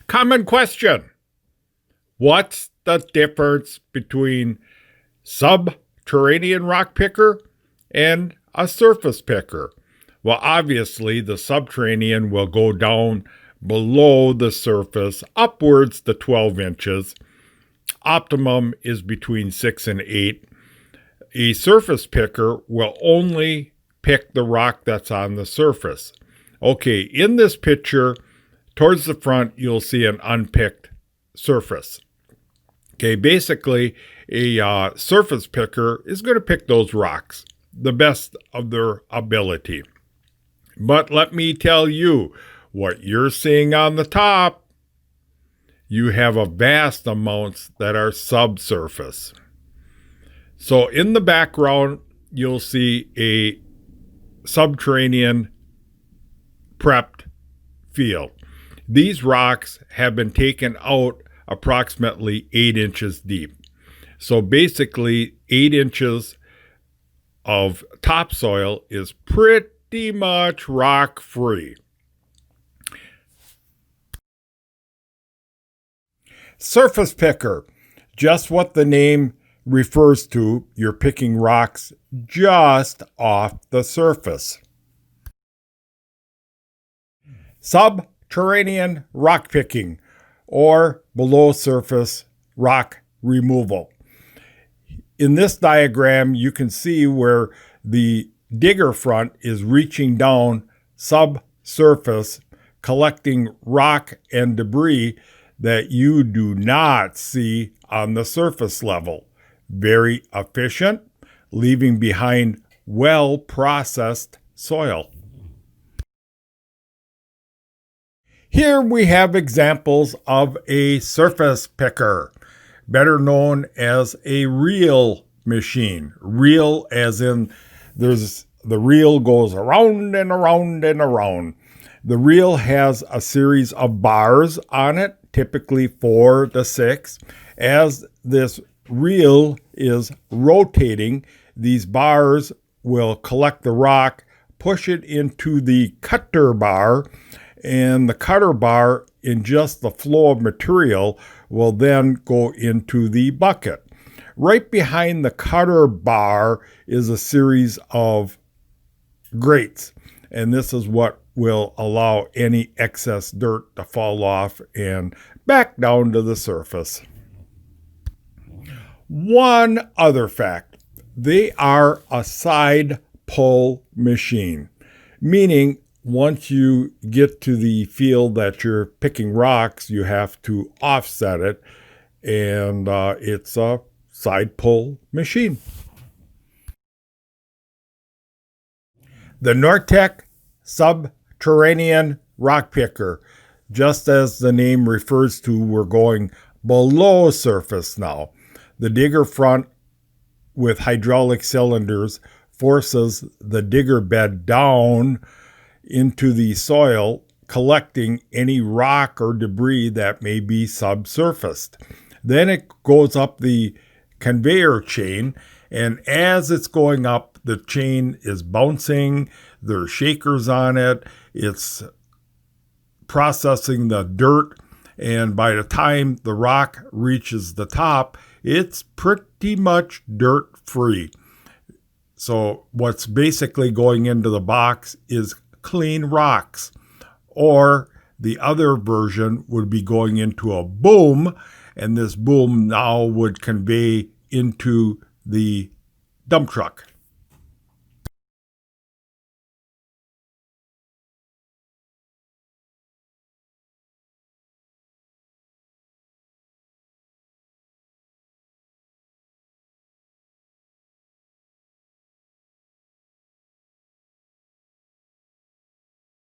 Common question. What's the difference between subterranean rock picker and a surface picker? Well, obviously, the subterranean will go down below the surface, upwards to 12 inches. Optimum is between 6 and 8. A surface picker will only pick the rock that's on the surface. Okay, in this picture, towards the front, you'll see an unpicked surface. Okay, basically, a surface picker is going to pick those rocks, the best of their ability. But let me tell you, what you're seeing on the top, you have a vast amounts that are subsurface. So in the background, you'll see a subterranean prepped field. These rocks have been taken out approximately 8 inches deep. So basically, 8 inches of topsoil is pretty much rock-free. Surface picker, just what the name refers to, you're picking rocks just off the surface. Subterranean rock picking, or below surface rock removal. In this diagram, you can see where the digger front is reaching down subsurface, collecting rock and debris that you do not see on the surface level. Very efficient, leaving behind well-processed soil. Here we have examples of a surface picker, better known as a reel machine. Reel as in the reel goes around and around and around. The reel has a series of bars on it, typically 4 to 6. As this reel is rotating, these bars will collect the rock, push it into the cutter bar, and the cutter bar, in just the flow of material, will then go into the bucket. Right behind the cutter bar is a series of grates, and this is what will allow any excess dirt to fall off and back down to the surface. One other fact, they are a side pull machine, meaning once you get to the field that you're picking rocks, you have to offset it, and it's a side pull machine. The Nortec Subterranean rock picker, just as the name refers to, we're going below surface now. The digger front with hydraulic cylinders forces the digger bed down into the soil, collecting any rock or debris that may be subsurfaced. Then it goes up the conveyor chain, and as it's going up, the chain is bouncing, there's shakers on it, it's processing the dirt, and by the time the rock reaches the top, it's pretty much dirt-free. So what's basically going into the box is clean rocks, or the other version would be going into a boom, and this boom now would convey into the dump truck.